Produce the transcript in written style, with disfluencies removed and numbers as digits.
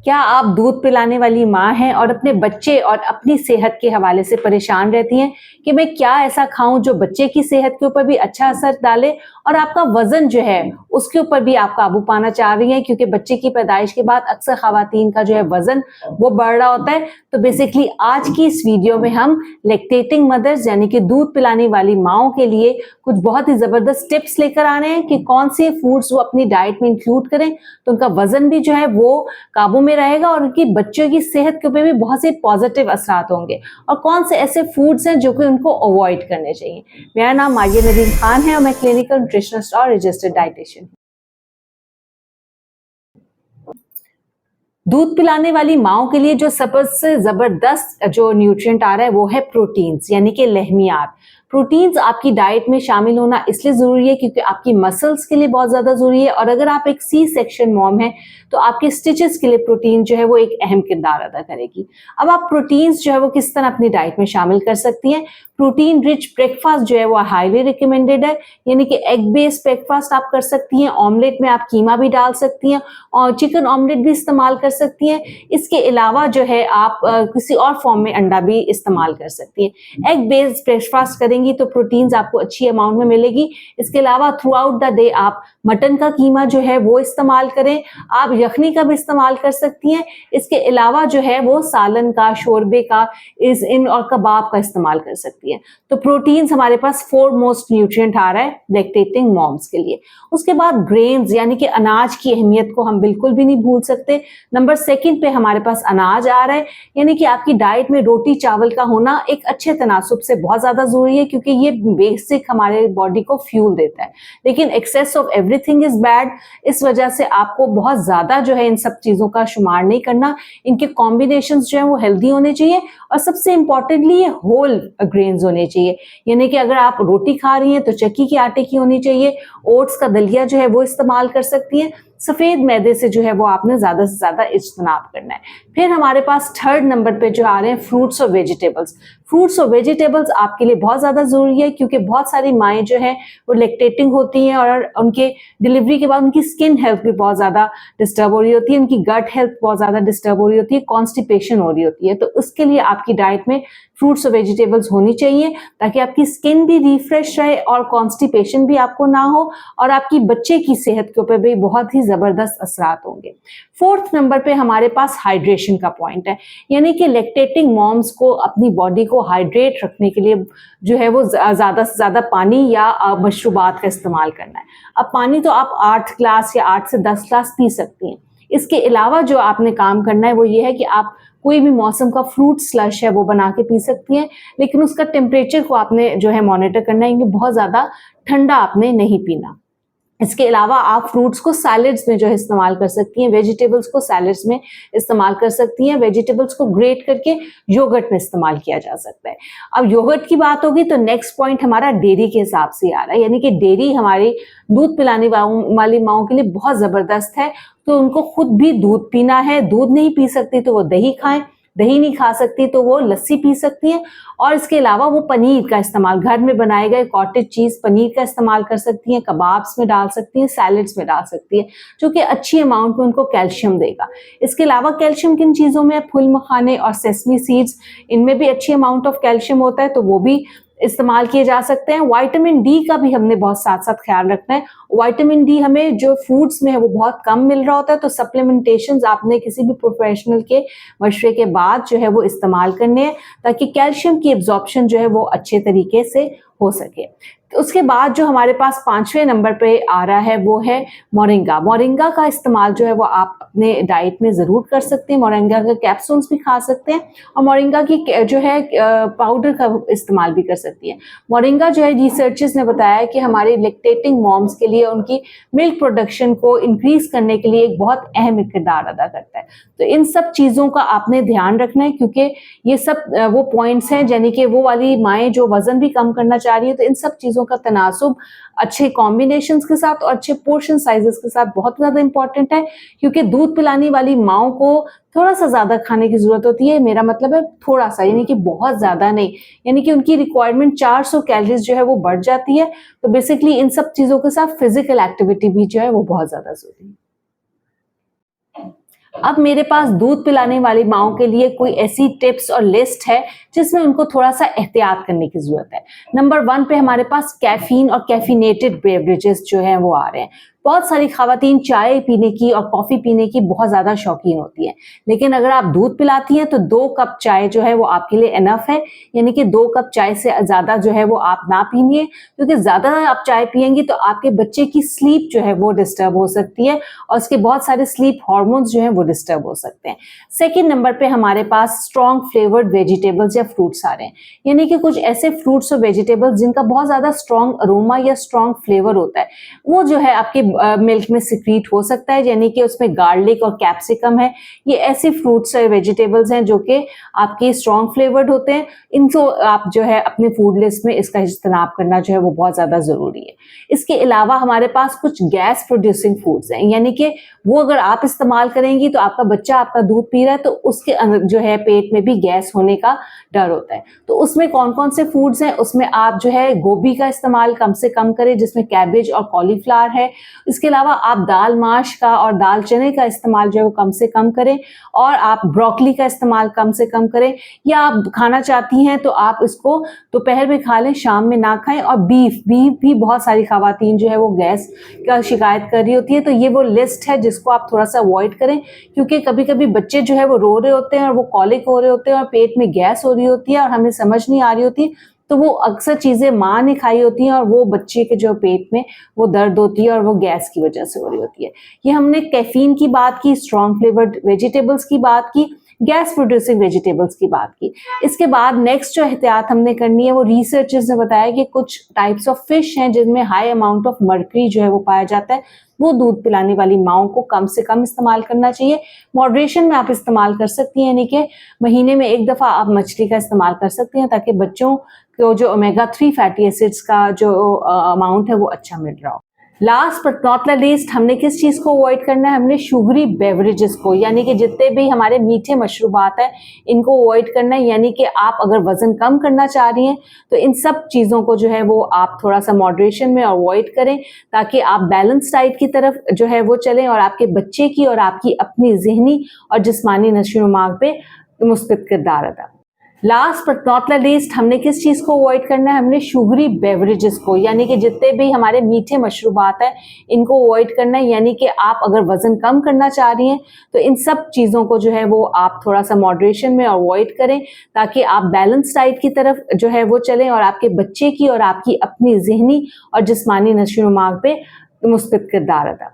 क्या आप दूध पिलाने वाली माँ हैं और अपने बच्चे और अपनी सेहत के हवाले से परेशान रहती हैं कि मैं क्या ऐसा खाऊं जो बच्चे की सेहत के ऊपर भी अच्छा असर डाले और आपका वजन जो है उसके ऊपर भी आप काबू पाना चाह रही हैं, क्योंकि बच्चे की पैदाइश के बाद अक्सर खवातीन का जो है वजन वो बढ़ रहा होता है। तो बेसिकली आज की इस वीडियो में हम लैक्टेटिंग मदर्स यानी कि दूध पिलाने वाली माओं के लिए कुछ बहुत ही जबरदस्त टिप्स लेकर आ रहे हैं कि कौन से फूड्स वो अपनी डाइट में इंक्लूड करें तो उनका वजन भी जो है वो काबू में रहेगा और उनकी बच्चों की सेहत के ऊपर भी बहुत से पॉजिटिव असरात होंगे, और कौन से ऐसे फूड्स हैं जो कि उनको अवॉइड करने चाहिए। मेरा नाम मारिया नदीम खान है और मैं क्लिनिकल न्यूट्रिशनिस्ट और रजिस्टर्ड डाइटिशियन। दूध पिलाने वाली माओं के लिए जो सबसे जबरदस्त जो न्यूट्रिएंट आ रहा है वो है प्रोटीन्स यानी कि लहमियात। प्रोटीन्स आपकी डाइट में शामिल होना इसलिए जरूरी है क्योंकि आपकी मसल्स के लिए बहुत ज्यादा जरूरी है, और अगर आप एक सी सेक्शन मॉम है तो आपके स्टिचेस के लिए प्रोटीन जो है वो एक अहम किरदार अदा करेगी। अब आप प्रोटीन्स जो है वो किस तरह अपनी डाइट में शामिल कर सकती हैं। प्रोटीन रिच ब्रेकफास्ट जो है वो हाईली रिकमेंडेड है, यानी कि एग बेस्ड ब्रेकफास्ट आप कर सकती हैं। ऑमलेट में आप कीमा भी डाल सकती हैं और चिकन ऑमलेट भी इस्तेमाल कर सकती हैं। इसके अलावा जो है आप किसी और फॉर्म में अंडा भी इस्तेमाल कर सकती हैं। एग बेस्ड ब्रेकफास्ट करेंगी तो प्रोटीन्स आपको अच्छी अमाउंट में मिलेगी। इसके अलावा थ्रू आउट द डे आप मटन का कीमा जो है वो इस्तेमाल करें, आप यखनी का भी इस्तेमाल कर सकती हैं। इसके अलावा जो है वो सालन का, शोरबे का, इन और कबाब का इस्तेमाल कर सकती है। तो प्रोटीन्स हमारे पास फोर मोस्ट न्यूट्रिएंट आ रहा है लैक्टेटिंग मॉम्स के लिए। उसके बाद ग्रेन्स यानी कि अनाज की अहमियत को हम बिल्कुल भी नहीं भूल सकते। नंबर सेकंड पे हमारे पास अनाज आ रहा है, यानी कि आपकी डाइट में रोटी चावल का होना एक अच्छे तनासुब से बहुत ज्यादा जरूरी है क्योंकि ये बेसिक हमारे बॉडी को फ्यूल देता है। लेकिन excess of everything is bad, इस वजह से आपको बहुत ज्यादा जो है इन सब चीजों का शुमार नहीं करना। इनके कॉम्बिनेशंस जो है वो हेल्दी होने चाहिए और सबसे इंपॉर्टेंटली ये होल ग्रेन्स होने चाहिए, यानी कि अगर आप रोटी खा रही हैं तो चक्की के आटे की होनी चाहिए। ओट्स का दलिया जो है वो इस्तेमाल कर सकती हैं। सफेद मैदे से जो है वो आपने ज्यादा से ज्यादा इज्तनाब करना है। फिर हमारे पास थर्ड नंबर पे जो आ रहे हैं फ्रूट्स और वेजिटेबल्स। फ्रूट्स और वेजिटेबल्स आपके लिए बहुत ज्यादा जरूरी है क्योंकि बहुत सारी माएँ जो है वो लैक्टेटिंग होती हैं और उनके डिलीवरी के बाद उनकी स्किन हेल्थ भी बहुत ज्यादा डिस्टर्ब हो रही होती है, उनकी गट हेल्थ बहुत ज्यादा डिस्टर्ब हो रही होती है, कॉन्स्टिपेशन हो रही होती है। तो उसके लिए आपकी डाइट में फ्रूट्स और वेजिटेबल्स होनी चाहिए ताकि आपकी स्किन भी रिफ्रेश रहे और कॉन्स्टिपेशन भी आपको ना हो और आपकी बच्चे की सेहत के ऊपर भी बहुत ही जबरदस्त असरात होंगे। फोर्थ नंबर पे हमारे पास हाइड्रेशन का पॉइंट है, यानी कि लैक्टेटिंग मॉम्स को अपनी बॉडी को हाइड्रेट रखने के लिए जो है वो ज्यादा से ज्यादा पानी या मशरूबात का इस्तेमाल करना है। अब पानी तो आप 8 ग्लास या 8 से 10 ग्लास पी सकती हैं। इसके अलावा जो आपने काम करना है वो ये है कि आप कोई भी मौसम का फ्रूट स्लश है वो बना के पी सकती हैं, लेकिन उसका टेम्परेचर को आपने जो है मॉनिटर करना है क्योंकि बहुत ज्यादा ठंडा आपने नहीं पीना। इसके अलावा आप फ्रूट्स को सैलेड्स में जो है इस्तेमाल कर सकती हैं, वेजिटेबल्स को सैलेड्स में इस्तेमाल कर सकती हैं। वेजिटेबल्स को ग्रेट करके योगर्ट में इस्तेमाल किया जा सकता है। अब योगर्ट की बात होगी तो नेक्स्ट पॉइंट हमारा डेयरी के हिसाब से आ रहा है, यानी कि डेयरी हमारी दूध पिलाने वाली माओं के लिए बहुत जबरदस्त है। तो उनको खुद भी दूध पीना है, दूध नहीं पी सकती तो वो दही खाएं, दही नहीं खा सकती तो वो लस्सी पी सकती हैं। और इसके अलावा वो पनीर का इस्तेमाल, घर में बनाए गए कॉटेज चीज पनीर का इस्तेमाल कर सकती हैं, कबाब्स में डाल सकती हैं, सैलेड्स में डाल सकती हैं, जो कि अच्छी अमाउंट में उनको कैल्शियम देगा। इसके अलावा कैल्शियम किन चीजों में, फूल मखाने और सेसमी सीड्स, इनमें भी अच्छी अमाउंट ऑफ कैल्शियम होता है तो वो भी इस्तेमाल किए जा सकते हैं। विटामिन डी का भी हमने बहुत साथ साथ ख्याल रखना है। विटामिन डी हमें जो फूड्स में है वो बहुत कम मिल रहा होता है, तो सप्लीमेंटेशंस आपने किसी भी प्रोफेशनल के मशवरे के बाद जो है वो इस्तेमाल करने हैं ताकि कैल्शियम की एब्जॉर्प्शन जो है वो अच्छे तरीके से हो सके। उसके बाद जो हमारे पास 5वें नंबर पे आ रहा है वो है मोरिंगा। मोरिंगा का इस्तेमाल जो है वो आप अपने डाइट में जरूर कर सकते हैं। मोरिंगा के कैप्सूल्स भी खा सकते हैं और मोरिंगा की जो है पाउडर का इस्तेमाल भी कर सकती है। मोरिंगा जो है रिसर्चर्स ने बताया है कि हमारे लैक्टेटिंग मॉम्स के लिए उनकी मिल्क प्रोडक्शन को इंक्रीज करने के लिए एक बहुत अहम किरदार अदा करता है। तो इन सब चीजों का आपने ध्यान रखना है क्योंकि ये सब वो पॉइंट्स हैं, यानी कि वो वाली माएँ जो वजन भी कम करना चाह रही है तो इन सब चीजों का तनासुब अच्छे कॉम्बिनेशंस के साथ और अच्छे पोर्शन साइजेस के साथ बहुत ज्यादा इंपॉर्टेंट है, क्योंकि दूध पिलाने वाली माओं को थोड़ा सा ज्यादा खाने की जरूरत होती है। मेरा मतलब है थोड़ा सा, यानी कि बहुत ज्यादा नहीं, यानी कि उनकी रिक्वायरमेंट 400 कैलोरीज जो है वो बढ़ जाती है। तो बेसिकली इन सब चीजों के साथ फिजिकल एक्टिविटी भी जो है वो बहुत ज्यादा जरूरी है। अब मेरे पास दूध पिलाने वाली माँओं के लिए कोई ऐसी टिप्स और लिस्ट है जिसमें उनको थोड़ा-सा एहतियात करने की ज़रूरत है। नंबर 1 पे हमारे पास कैफ़ीन और कैफ़ीनेटेड बेवरेजेस जो हैं वो आ रहे हैं। बहुत सारी ख़वातीन चाय पीने की और कॉफ़ी पीने की बहुत ज़्यादा शौकीन होती हैं। लेकिन अगर आप दूध पिलाती हैं तो 2 कप चाय जो है वो आपके लिए इनफ है, यानी कि 2 कप चाय से ज़्यादा जो है वो आप ना पीजिए, क्योंकि ज़्यादा आप चाय पिएँगी तो आपके बच्चे की स्लीप जो है वो डिस्टर्ब हो सकती है और उसके बहुत सारे स्लीप हार्मोन्स जो हैं वो डिस्टर्ब हो सकते हैं। सेकंड नंबर पे हमारे पास स्ट्रॉन्ग फ्लेवर्ड वेजिटेबल्स या फ्रूट्स आ रहे हैं, यानी कि कुछ ऐसे फ्रूट्स और वेजिटेबल्स जिनका बहुत ज़्यादा स्ट्रॉन्ग अरोमा या स्ट्रॉन्ग फ्लेवर होता है, वो जो है आपके मिल्क में सिक्रीट हो सकता है, यानी कि उसमें गार्लिक और कैप्सिकम है। ये ऐसे फ्रूट्स और वेजिटेबल्स हैं जो कि आपके स्ट्रॉन्ग फ्लेवर्ड होते हैं। इनको आप जो है अपने फूड लिस्ट में इसका इज्तनाब करना जो है वो बहुत ज़्यादा ज़रूरी है। इसके अलावा हमारे पास कुछ गैस प्रोड्यूसिंग फूड्स हैं, यानी कि वो अगर आप इस्तेमाल करेंगी तो आपका बच्चा आपका दूध पी रहा है तो उसके अंदर जो है पेट में भी गैस होने का डर होता है। तो उसमें कौन-कौन से फूड्स हैं, उसमें आप जो है गोभी का इस्तेमाल कम से कम करें जिसमें कैबेज और कॉलीफ्लावर है। इसके अलावा आप दाल माश का और दाल चने का इस्तेमाल जो है वो कम से कम करें और आप ब्रोकली का इस्तेमाल कम से कम करें, या आप खाना चाहती हैं तो आप इसको दोपहर में खा लें, शाम में ना खाएं। और बीफ भी बहुत सारी खवातीन जो है वो गैस का शिकायत कर रही होती है, तो ये वो लिस्ट है जिसको आप थोड़ा सा अवॉइड करें, क्योंकि कभी-कभी बच्चे जो है वो रो रहे होते हैं और वो कॉलिक हो रहे होते हैं और पेट में गैस हो रही होती है और हमें समझ नहीं आ रही होती, तो वो अक्सर चीज़ें माँ ने खाई होती हैं और वो बच्चे के जो पेट में वो दर्द होती है और वो गैस की वजह से हो रही होती है। ये हमने कैफ़ीन की बात की, स्ट्रॉन्ग फ्लेवर्ड वेजिटेबल्स की बात की, गैस प्रोड्यूसिंग वेजिटेबल्स की बात की। इसके बाद नेक्स्ट जो एहतियात हमने करनी है वो रिसर्चर्स ने बताया कि कुछ टाइप्स ऑफ फिश हैं जिनमें हाई अमाउंट ऑफ मर्करी जो है वो पाया जाता है, वो दूध पिलाने वाली माँओं को कम से कम इस्तेमाल करना चाहिए। मॉडरेशन में आप इस्तेमाल कर सकती हैं, यानी कि महीने में 1 दफ़ा आप मछली का इस्तेमाल कर सकती हैं ताकि बच्चों को जो ओमेगा 3 फैटी एसिड्स का जो अमाउंट है वो अच्छा मिल रहा हो। Last but not the least हमने किस चीज़ को अवॉइड करना है, हमने शुगरी बेवरेजेस को, यानी कि जितने भी हमारे मीठे मशरूबात हैं इनको अवॉइड करना है। यानी कि आप अगर वज़न कम करना चाह रही हैं तो इन सब चीज़ों को जो है वो आप थोड़ा सा मॉडरेशन में अवॉइड करें ताकि आप बैलेंस डाइट की तरफ जो है वो चलें और आपके बच्चे की और आपकी अपनी ज़हनी और जिस्मानी नशो-ओ-नुमा पे मुस्बित किरदार अदा। Last but not the least हमने किस चीज़ को अवॉइड करना है, हमने शुगरी बेवरेजेस को, यानी कि जितने भी हमारे मीठे मशरूबात हैं इनको अवॉइड करना है। यानी कि आप अगर वज़न कम करना चाह रही हैं तो इन सब चीज़ों को जो है वो आप थोड़ा सा मॉडरेशन में अवॉइड करें ताकि आप बैलेंस डाइट की तरफ जो है वो चलें और आपके बच्चे की और आपकी अपनी ज़हनी और जिस्मानी नशो-ओ-नुमा पे मुस्बित किरदार अदा।